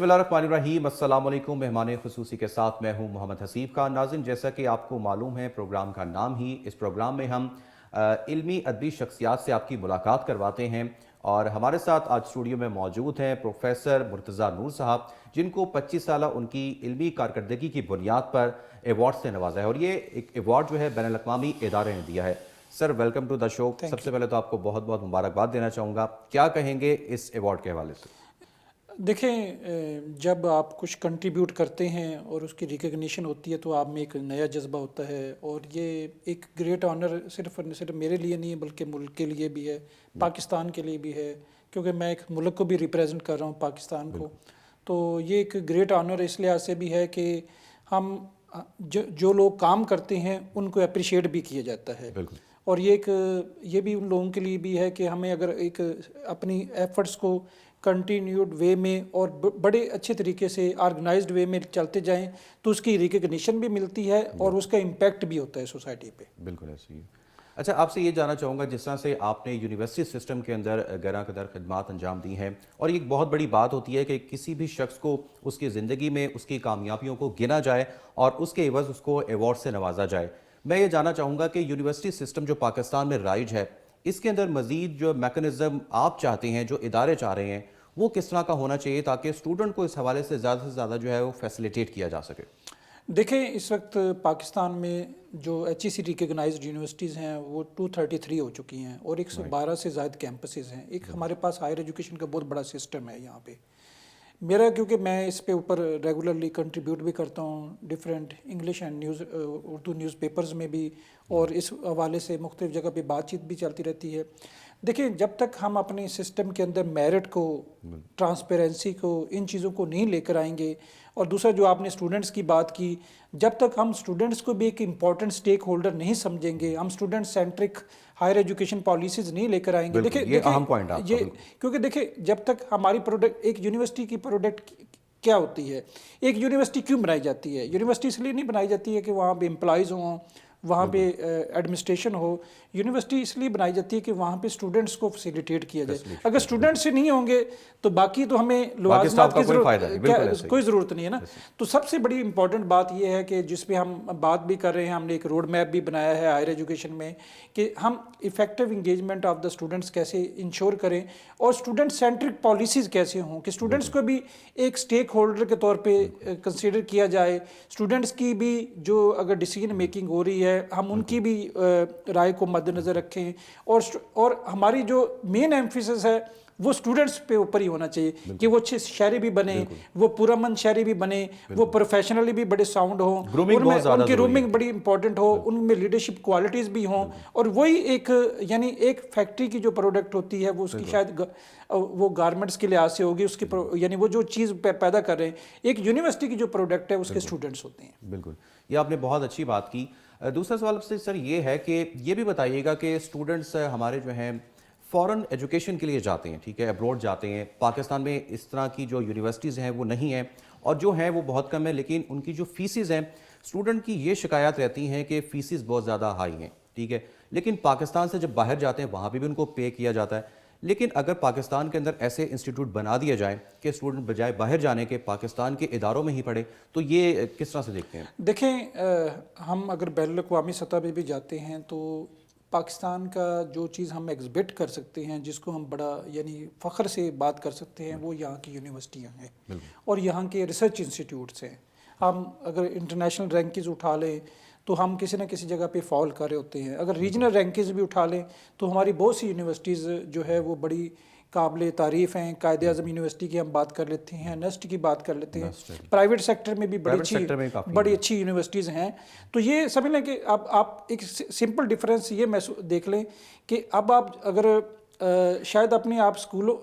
बिस्मिल्लाहिर्रहमानिर्रहीम। अस्सलाम वालेकुम। मेहमान खुसूसी के साथ मैं हूं मोहम्मद हसीब खान। नाज़रीन, जैसा कि आपको मालूम है, प्रोग्राम का नाम ही, इस प्रोग्राम में हम इल्मी अदबी शख्सियात से आपकी मुलाकात करवाते हैं। और हमारे साथ आज स्टूडियो में मौजूद हैं प्रोफेसर मुर्तज़ा नूर साहब, जिनको 25 साल उनकी इल्मी कारकर्दगी की बुनियाद पर एवार्ड से नवाजा है, और ये एक एवार्ड जो है बैनुल अक़वामी इदारे ने दिया है। Sir, welcome to the show. सबसे पहले तो आपको बहुत बहुत मुबारकबाद देना चाहूँगा। क्या कहेंगे इस एवार्ड के हवाले से? देखें, जब आप कुछ कंट्रीब्यूट करते हैं और उसकी रिकग्निशन होती है तो आप में एक नया जज्बा होता है, और ये एक ग्रेट ऑनर सिर्फ मेरे लिए नहीं है बल्कि मुल्क के लिए भी है, पाकिस्तान के लिए भी है, क्योंकि मैं एक मुल्क को भी रिप्रेजेंट कर रहा हूँ, पाकिस्तान को। तो ये एक ग्रेट ऑनर इस लिहाज से भी है कि हम जो लोग काम करते हैं उनको अप्रिशिएट भी किया जाता है। और ये भी उन लोगों के लिए भी है कि हमें अगर एक अपनी एफर्ट्स को कंटिन्यूड वे में और बड़े अच्छे तरीके से ऑर्गेनाइज्ड वे में चलते जाएं तो उसकी रिकग्निशन भी मिलती है और उसका इम्पैक्ट भी होता है सोसाइटी पे। बिल्कुल ऐसे ही। अच्छा, आपसे ये जानना चाहूँगा, जिस तरह से आपने यूनिवर्सिटी सिस्टम के अंदर गरा कदर खिदमात अंजाम दी हैं, और ये एक बहुत बड़ी बात होती है कि किसी भी शख्स को उसकी ज़िंदगी में उसकी कामयाबियों को गिना जाए और उसके एवज़ उसको एवार्ड से नवाजा जाए। मैं ये जानना चाहूँगा कि यूनिवर्सिटी सिस्टम जो पाकिस्तान में राइज है, इसके अंदर मज़ीद जो मैकेनिज़्म आप चाहते हैं, जो इदारे चाह रहे हैं, वो किस तरह का होना चाहिए ताकि स्टूडेंट को इस हवाले से ज़्यादा जो है वो फैसिलिटेट किया जा सके? देखें, इस वक्त पाकिस्तान में जो HEC रिकग्नाइज्ड यूनिवर्सिटीज़ हैं वो 233 हो चुकी हैं और 112 से ज़ायद कैंपसेस हैं। एक हमारे पास हायर एजुकेशन का बहुत बड़ा सिस्टम है यहाँ पे। मेरा, क्योंकि मैं इस पे ऊपर रेगुलरली कंट्रीब्यूट भी करता हूँ different English and Urdu newspapers में भी, और इस हवाले से मुख्तलिफ जगह पे बातचीत भी चलती रहती है। देखिए, जब तक हम अपने सिस्टम के अंदर मेरिट को, ट्रांसपेरेंसी को, इन चीज़ों को नहीं लेकर आएंगे, और दूसरा जो आपने स्टूडेंट्स की बात की, जब तक हम स्टूडेंट्स को भी एक इम्पॉर्टेंट स्टेक होल्डर नहीं समझेंगे, हम student centric higher education policies नहीं लेकर आएंगे। देखिए, ये अहम पॉइंट है ये, क्योंकि देखिए, जब तक हमारी प्रोडक्ट, एक यूनिवर्सिटी की प्रोडक्ट क्या होती है, एक यूनिवर्सिटी क्यों बनाई जाती है? यूनिवर्सिटी इसलिए नहीं बनाई जाती है कि वहाँ पे एम्प्लॉयज़ हों, वहाँ पे एडमिनिस्ट्रेशन हो। यूनिवर्सिटी इसलिए बनाई जाती है कि वहाँ पे स्टूडेंट्स को फैसिलिटेट किया जाए। अगर स्टूडेंट्स से नहीं होंगे तो बाकी तो हमें लवाजमात की कोई ज़रूरत नहीं है ना। तो सबसे बड़ी इंपॉर्टेंट बात यह है कि जिस पे हम बात भी कर रहे हैं, हमने एक रोड मैप भी बनाया है हायर एजुकेशन में कि हम effective engagement of the students कैसे इंश्योर करें, और स्टूडेंट सेंट्रिक पॉलिसीज़ कैसे हों कि स्टूडेंट्स को भी एक स्टेक होल्डर के तौर पर कंसिडर किया जाए। स्टूडेंट्स की भी जो अगर डिसीजन मेकिंग हो रही है, हम उनकी भी राय को मद्देनज़र रखें, और हमारी जो मेन एम्फेसिस है वो स्टूडेंट्स पे ऊपर ही होना चाहिए कि वो अच्छे शहरी भी बने, वो पुरअमन शहरी भी बने, वो प्रोफेशनली भी बड़े साउंड हो, उनकी रूमिंग बड़ी इंपॉर्टेंट हो, उनमें लीडरशिप क्वालिटीज़ भी हों, और वही एक, यानी एक फैक्ट्री की जो प्रोडक्ट होती है वो उसकी शायद वो गारमेंट्स के लिहाज से होगी उसकी, यानी वो जो चीज़ पैदा कर रहे हैं, एक यूनिवर्सिटी की जो प्रोडक्ट है उसके स्टूडेंट्स होते हैं। बिल्कुल, ये आपने बहुत अच्छी बात की। दूसरा सवाल आपसे सर ये है कि ये भी बताइएगा कि स्टूडेंट्स हमारे जो हैं फ़ॉरेन एजुकेशन के लिए जाते हैं, ठीक है, अब्रॉड जाते हैं। पाकिस्तान में इस तरह की जो यूनिवर्सिटीज़ हैं वो नहीं हैं, और जो हैं वो बहुत कम है, लेकिन उनकी जो फ़ीसेस हैं, स्टूडेंट की ये शिकायत रहती हैं कि फ़ीसेस बहुत ज़्यादा हाई हैं, ठीक है। लेकिन पाकिस्तान से जब बाहर जाते हैं वहाँ भी उनको पे किया जाता है। लेकिन अगर पाकिस्तान के अंदर ऐसे इंस्टीट्यूट बना दिए जाएं कि स्टूडेंट बजाय बाहर जाने के पाकिस्तान के इदारों में ही पढ़े, तो ये किस तरह से देखते हैं? देखें, हम अगर बैनुल अक़वामी सतह पे भी जाते हैं तो पाकिस्तान का जो चीज़ हम एग्जिबिट कर सकते हैं, जिसको हम बड़ा यानी फ़ख्र से बात कर सकते हैं, वो यहाँ की यूनिवर्सिटियाँ हैं और यहाँ के रिसर्च इंस्टीट्यूट्स हैं। हम अगर इंटरनेशनल रैंकिंग्स उठा लें तो हम किसी न किसी जगह पे फॉल कर रहे होते हैं। अगर रीजनल रैंकिंग्स भी उठा लें तो हमारी बहुत सी यूनिवर्सिटीज़ जो है वो बड़ी काबिल तारीफ़ हैं। कायद-ए-आज़म यूनिवर्सिटी की हम बात कर लेते हैं, नेस्ट की बात कर लेते हैं, प्राइवेट सेक्टर में भी बड़ी अच्छी यूनिवर्सिटीज़ हैं। तो ये समझ लें कि अब आप एक सिंपल डिफरेंस ये देख लें कि अब आप अगर शायद अपने आप स्कूलों,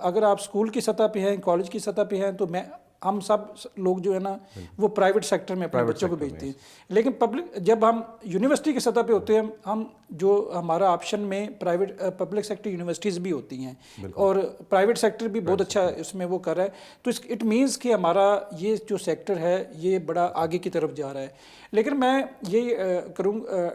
अगर आप स्कूल की सतह पे हैं, कॉलेज की सतह पे हैं, तो हम सब लोग जो है ना वो प्राइवेट सेक्टर में अपने बच्चों को भेजते हैं। लेकिन पब्लिक, जब हम यूनिवर्सिटी की सतह पे होते हैं, हम जो हमारा ऑप्शन में प्राइवेट पब्लिक सेक्टर यूनिवर्सिटीज़ भी होती हैं और प्राइवेट सेक्टर भी बहुत अच्छा इसमें वो कर रहा है। तो इट मीन्स कि हमारा ये जो सेक्टर है ये बड़ा आगे की तरफ जा रहा है। लेकिन मैं यही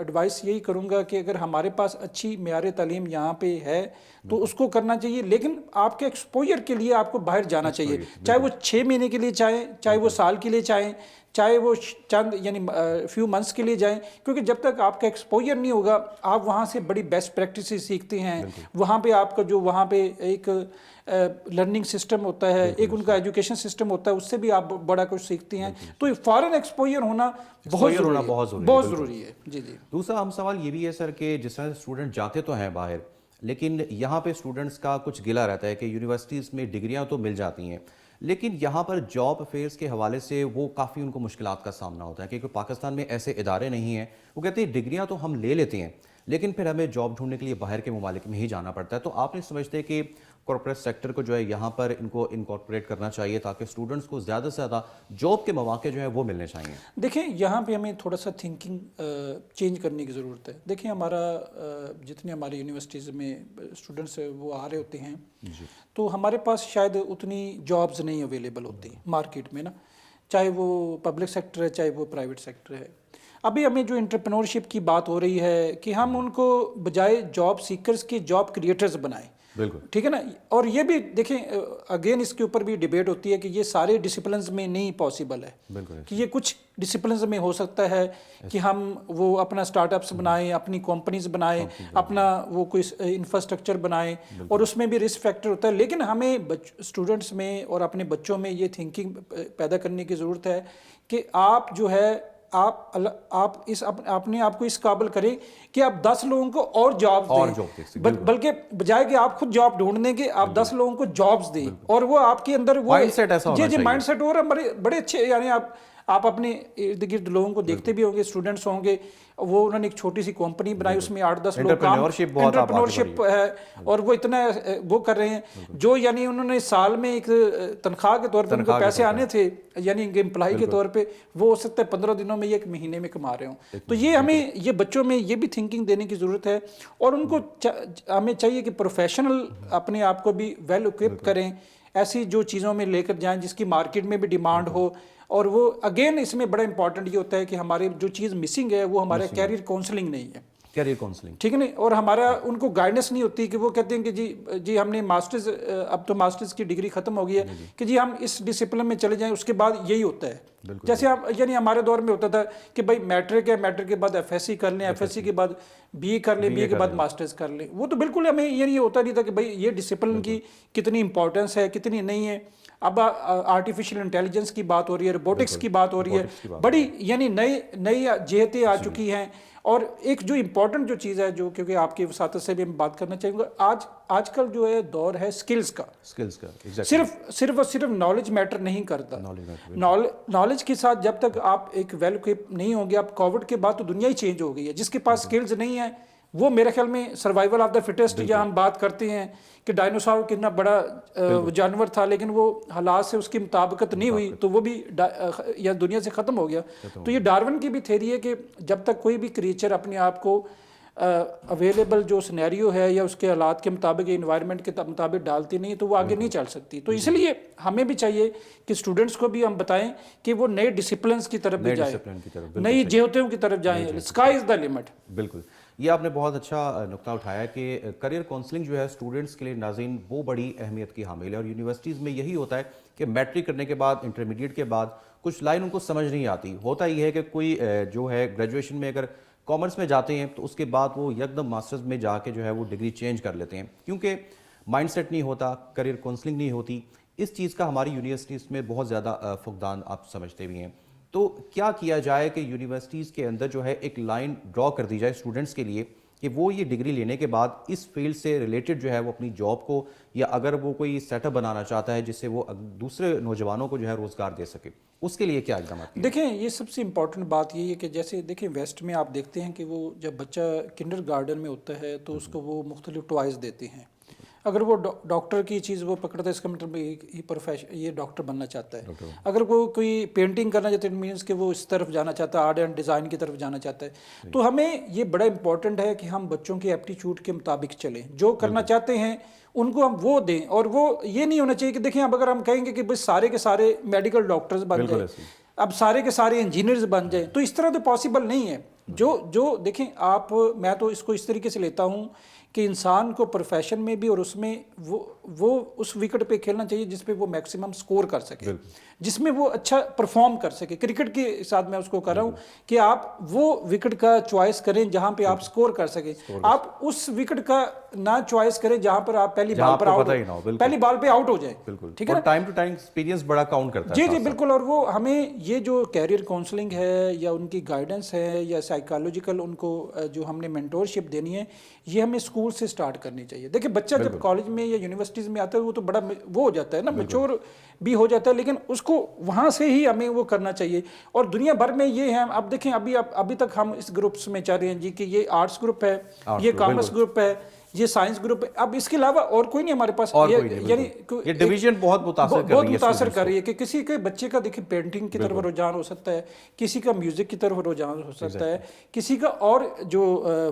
एडवाइस यही करूँगा कि अगर हमारे पास अच्छी मेयार तालीम यहाँ पे है तो उसको करना चाहिए, लेकिन आपके एक्सपोजर के लिए आपको बाहर जाना चाहिए, चाहे वो 6 महीने के लिए चाहें, चाहे वो साल के लिए चाहें, चाहे वो चंद यानी फ्यू मंथ्स के लिए जाएं, क्योंकि जब तक आपका एक्सपोजर नहीं होगा आप वहाँ से बड़ी बेस्ट प्रैक्टिस सीखते हैं। वहाँ पे आपका जो वहाँ पे एक लर्निंग सिस्टम होता है, एक उनका एजुकेशन सिस्टम होता है, उससे भी आप बड़ा कुछ सीखते हैं। तो फॉरेन एक्सपोजर होना बहुत ज़रूरी है। जी जी। दूसरा हम सवाल ये भी है सर कि जिस तरह स्टूडेंट जाते तो हैं बाहर, लेकिन यहाँ पे स्टूडेंट्स का कुछ गिला रहता है कि यूनिवर्सिटीज़ में डिग्रियाँ तो मिल जाती हैं, लेकिन यहाँ पर जॉब अफेयर्स के हवाले से वो काफ़ी उनको मुश्किलात का सामना होता है, क्योंकि पाकिस्तान में ऐसे इदारे नहीं हैं। वो कहते हैं डिग्रियाँ तो हम ले लेते हैं, लेकिन फिर हमें जॉब ढूंढने के लिए बाहर के ममालिक में ही जाना पड़ता है। तो आप नहीं समझते कि कॉर्पोरेट सेक्टर को जो है यहाँ पर इनको इनकॉर्पोरेट करना चाहिए ताकि स्टूडेंट्स को ज़्यादा से ज़्यादा जॉब के मौके जो है वो मिलने चाहिए? देखिए, यहाँ पे हमें थोड़ा सा थिंकिंग चेंज करने की ज़रूरत है। देखिए, हमारा जितने हमारी यूनिवर्सिटीज़ में स्टूडेंट्स वो आ रहे होते हैं तो हमारे पास शायद उतनी जॉब्स नहीं अवेलेबल होती मार्केट में ना, चाहे वो पब्लिक सेक्टर है चाहे वो प्राइवेट सेक्टर है। अभी हमें जो एंटरप्रेन्योरशिप की बात हो रही है कि हम उनको बजाय जॉब सीकर्स के जॉब क्रिएटर्स बनाएं, बिल्कुल ठीक है ना। और ये भी देखें, अगेन इसके ऊपर भी डिबेट होती है कि ये सारे डिसिप्लिन्स में नहीं पॉसिबल है, कि ये कुछ डिसिप्लिन्स में हो सकता है कि हम वो अपना स्टार्टअप्स बनाएं, अपनी कंपनीज बनाएं, अपना वो कोई इंफ्रास्ट्रक्चर बनाएं, और उसमें भी रिस्क फैक्टर होता है। लेकिन हमें स्टूडेंट्स में और अपने बच्चों में ये थिंकिंग पैदा करने की ज़रूरत है कि आप जो है आप इस अपने आप को इस काबिल करें कि आप 10 लोगों को और जॉब दें, बल्कि बजाय कि आप खुद जॉब ढूंढने के आप 10 लोगों को जॉब्स दें, और वो आपके अंदर वो माइंडसेट ऐसा होना चाहिए। माइंडसेट और बड़े अच्छे, यानी आप अपने इर्द गिर्द लोगों को देखते भी होंगे, स्टूडेंट्स होंगे, वो उन्होंने एक छोटी सी कंपनी बनाई, उसमें 8-10 लोग काम, एंटरप्रेन्योरशिप है, और वो इतना वो कर रहे हैं जो यानी उन्होंने साल में एक तनख्वाह के तौर पर उनको पैसे आने थे, यानी एम्प्लॉय के तौर पे, वो हो सकता है 15 दिनों में, 1 महीने में कमा रहे हों। तो ये हमें ये बच्चों में ये भी थिंकिंग देने की ज़रूरत है, और उनको हमें चाहिए कि प्रोफेशनल अपने आप को भी वेल इक्विप करें, ऐसी जो चीज़ों में लेकर जाएं जिसकी मार्केट में भी डिमांड हो। और वो अगेन इसमें बड़ा इंपॉर्टेंट ये होता है कि हमारे जो चीज़ मिसिंग है वो हमारा कैरियर काउंसलिंग नहीं है, कैरियर काउंसलिंग, ठीक है नहीं, और हमारा उनको गाइडेंस नहीं होती कि वो कहते हैं कि जी हमने मास्टर्स, अब तो मास्टर्स की डिग्री खत्म हो गई है, कि जी हम इस डिसिप्लिन में चले जाएं, उसके बाद यही होता है। जैसे आप यानी हमारे दौर में होता था कि भाई मैट्रिक है, मैट्रिक के बाद एफएससी कर लें, एफएससी के बाद बीए कर लें, बीए के बाद मास्टर्स कर लें। वो तो बिल्कुल हमें ये होता नहीं था कि भाई ये डिसिप्लिन की कितनी इंपॉर्टेंस है, कितनी नहीं है। अब आर्टिफिशियल इंटेलिजेंस की बात हो रही है, रोबोटिक्स की बात हो रही है, बड़ी यानी नई जेहतें आ चुकी हैं। और एक जो इम्पोर्टेंट जो चीज़ है, जो क्योंकि आपकी वसातत से भी हम बात करना चाहेंगे, आजकल जो है दौर है स्किल्स का सिर्फ नॉलेज मैटर नहीं करता। नॉलेज के साथ जब तक आप एक वेल इक्विप नहीं होंगे, आप कोविड के बाद तो दुनिया ही चेंज हो गई है, जिसके पास स्किल्स नहीं है वो मेरे ख्याल में सर्वाइवल ऑफ द फिटेस्ट, जहाँ हम बात करते हैं कि डायनासोर कितना बड़ा जानवर था, लेकिन वो हालात से उसकी मुताबिकत नहीं हुई तो वो भी या दुनिया से ख़त्म हो गया। तो ये डार्विन की भी थ्योरी है कि जब तक कोई भी क्रिएचर अपने आप को अवेलेबल जो सिनेरियो है या उसके हालात के मुताबिक, इन्वायरमेंट के मुताबिक डालती नहीं तो वो आगे नहीं चल सकती। तो इसलिए हमें भी चाहिए कि स्टूडेंट्स को भी हम बताएं कि वो नए डिसिप्लिन की तरफ भी जाएं, नई जेहतियों की तरफ जाएं, स्काई इज़ द लिमिट। बिल्कुल, ये आपने बहुत अच्छा नुक्ता उठाया कि करियर काउंसलिंग जो है स्टूडेंट्स के लिए नाज़रीन वो बड़ी अहमियत की हामिल है। और यूनिवर्सिटीज़ में यही होता है कि मैट्रिक करने के बाद, इंटरमीडिएट के बाद कुछ लाइन उनको समझ नहीं आती। होता ये है कि कोई जो है ग्रेजुएशन में अगर कॉमर्स में जाते हैं तो उसके बाद वो एकदम मास्टर्स में जाके जो है वो डिग्री चेंज कर लेते हैं, क्योंकि माइंडसेट नहीं होता, करियर काउंसलिंग नहीं होती। इस चीज़ का हमारी यूनिवर्सिटीज़ में बहुत ज़्यादा फुकदान आप समझते भी हैं। तो क्या किया जाए कि यूनिवर्सिटीज़ के अंदर जो है एक लाइन ड्रॉ कर दी जाए स्टूडेंट्स के लिए कि वो ये डिग्री लेने के बाद इस फील्ड से रिलेटेड जो है वो अपनी जॉब को, या अगर वो कोई सेटअप बनाना चाहता है जिससे वो दूसरे नौजवानों को जो है रोज़गार दे सके, उसके लिए क्या इक़दाम किए? देखें, ये सबसे इम्पॉर्टेंट बात यही है कि जैसे देखें वेस्ट में आप देखते हैं कि वो जब बच्चा किंडरगार्टन में होता है तो उसको वो मुख्तलिफ टॉयज़ देते हैं। अगर वो डॉक्टर की चीज़ वो पकड़ता है, इसका मतलब ये प्रोफेशन, ये डॉक्टर बनना चाहता है। अगर वो कोई पेंटिंग करना चाहता है, इट मीन्स कि वो इस तरफ जाना चाहता है, आर्ट एंड डिज़ाइन की तरफ जाना चाहता है। तो हमें ये बड़ा इंपॉर्टेंट है कि हम बच्चों के एप्टीट्यूड के मुताबिक चलें, जो करना चाहते हैं उनको हम वो दें। और वो ये नहीं होना चाहिए कि देखें, अब अगर हम कहेंगे कि भाई सारे के सारे मेडिकल डॉक्टर्स बन जाए, अब सारे के सारे इंजीनियर्स बन जाए, तो इस तरह तो पॉसिबल नहीं है। जो देखें आप, मैं तो इसको इस तरीके से लेता हूँ کہ انسان کو پروفیشن میں بھی اور اس میں وہ اس وکٹ پہ کھیلنا چاہیے جس پہ وہ میکسیمم سکور کر سکے، جس میں وہ اچھا پرفارم کر سکے. کرکٹ کے ساتھ میں اس کو کر رہا ہوں کہ آپ وہ وکٹ کا چوائس کریں جہاں پہ آپ سکور کر سکیں. آپ اس وکٹ کا نہ چوائس کریں جہاں پر آپ پہلی بال پر آؤٹ ہو جائیں. ٹھیک ہے نا. ٹائم ٹو ٹائم ایکسپیرینس بڑا کاؤنٹ کرتا ہے. جی بالکل. اور وہ ہمیں یہ جو کیریئر کاؤنسلنگ ہے یا ان کی گائیڈنس ہے یا سائیکالوجیکل ان کو جو ہم نے مینٹورشپ دینی ہے، یہ ہمیں اسکول سے سٹارٹ کرنی چاہیے. دیکھیں بچہ جب کالج میں یا یونیورسٹیز میں آتا ہے وہ تو بڑا وہ ہو جاتا ہے نا، میچور بھی ہو جاتا ہے، لیکن اس کو وہاں سے ہی ہمیں وہ کرنا چاہیے. اور دنیا بھر میں یہ ہے، اب دیکھیں ابھی تک ہم اس گروپس میں چل رہے ہیں جی کہ یہ آرٹس گروپ ہے، یہ کامرس گروپ ہے، یہ سائنس گروپ ہے. اب اس کے علاوہ اور کوئی نہیں ہمارے پاس. یعنی یہ ڈویژن بہت متاثر کر رہی ہے کہ کسی کے بچے کا دیکھیں پینٹنگ کی طرف رجحان ہو سکتا ہے، کسی کا میوزک کی طرف رجحان ہو سکتا ہے، کسی کا اور جو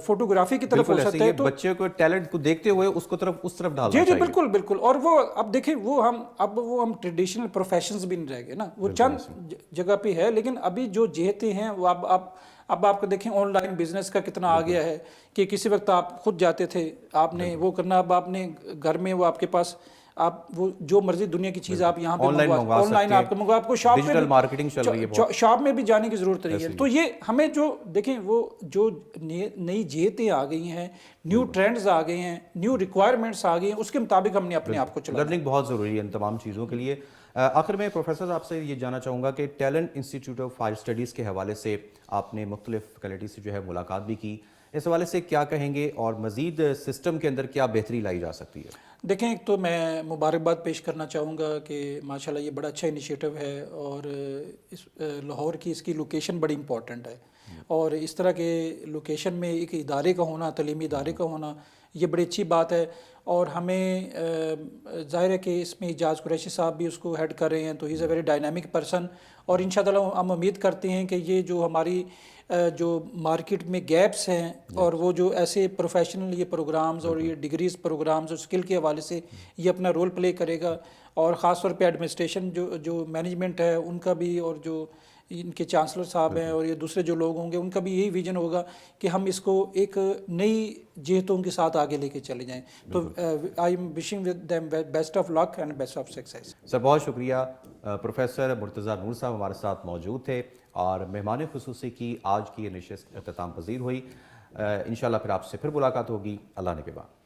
فوٹوگرافی کی طرف ہو سکتا ہے. تو بچے کو ٹیلنٹ کو دیکھتے ہوئے اس طرف ڈالنا جی بالکل. اور وہ اب دیکھیں وہ ہم ٹریڈیشنل پروفیشنز بھی نہیں رہ گئے نا، وہ چند جگہ پہ ہے. لیکن ابھی جو جہتیں ہیں وہ اب آپ کو دیکھیں آن لائن بزنس کا کتنا آ گیا ہے کہ کسی وقت آپ خود جاتے تھے، آپ نے وہ کرنا، اب آپ نے گھر میں وہ آپ کے پاس آپ وہ جو مرضی دنیا کی چیز آپ یہاں پہ آن لائن آپ کو منگوا، آپ کو شاپ ڈیجیٹل مارکیٹنگ چل رہی ہے، شاپ میں بھی جانے کی ضرورت نہیں ہے. تو یہ ہمیں جو دیکھیں وہ جو نئی جہتیں آ گئی ہیں، نیو ٹرینڈز آ گئے ہیں، نیو ریکوائرمنٹس آ گئی ہیں، اس کے مطابق ہم نے اپنے آپ کو چلانا. لرننگ بہت ضروری ہے ان تمام چیزوں کے لیے. آخر میں پروفیسر آپ سے یہ جاننا چاہوں گا کہ talent institute of higher studies کے حوالے سے آپ نے مختلف فیکلٹی سے جو ہے ملاقات بھی کی، اس حوالے سے کیا کہیں گے اور مزید سسٹم کے اندر کیا بہتری لائی جا سکتی ہے؟ دیکھیں ایک تو میں مبارکباد پیش کرنا چاہوں گا کہ ماشاءاللہ یہ بڑا اچھا انیشیٹو ہے، اور لاہور کی اس کی لوکیشن بڑی امپورٹنٹ ہے، اور اس طرح کے لوکیشن میں ایک ادارے کا ہونا، تعلیمی ادارے کا ہونا، یہ بڑی اچھی بات ہے. اور ہمیں ظاہر ہے کہ اس میں اعجاز قریشی صاحب بھی اس کو ہیڈ کر رہے ہیں، تو ہی از اے ویری ڈائنامک پرسن. اور انشاءاللہ ہم امید کرتے ہیں کہ یہ جو ہماری جو مارکیٹ میں گیپس ہیں اور وہ جو ایسے پروفیشنل یہ پروگرامز اور یہ ڈگریز پروگرامز اور اسکل کے حوالے سے یہ اپنا رول پلے کرے گا. اور خاص طور پہ ایڈمنسٹریشن جو مینجمنٹ ہے ان کا بھی، اور جو ان کے چانسلر صاحب ہیں اور یہ دوسرے جو لوگ ہوں گے ان کا بھی یہی ویژن ہوگا کہ ہم اس کو ایک نئی جہتوں کے ساتھ آگے لے کے چلے جائیں. تو I am wishing them best of luck and best of success. Sir بہت شکریہ. پروفیسر مرتضیٰ نور صاحب ہمارے ساتھ موجود تھے اور مہمان خصوصی کی آج کی یہ نشست اختتام پذیر ہوئی. انشاءاللہ پھر آپ سے پھر ملاقات ہوگی. اللہ نے کے بعد.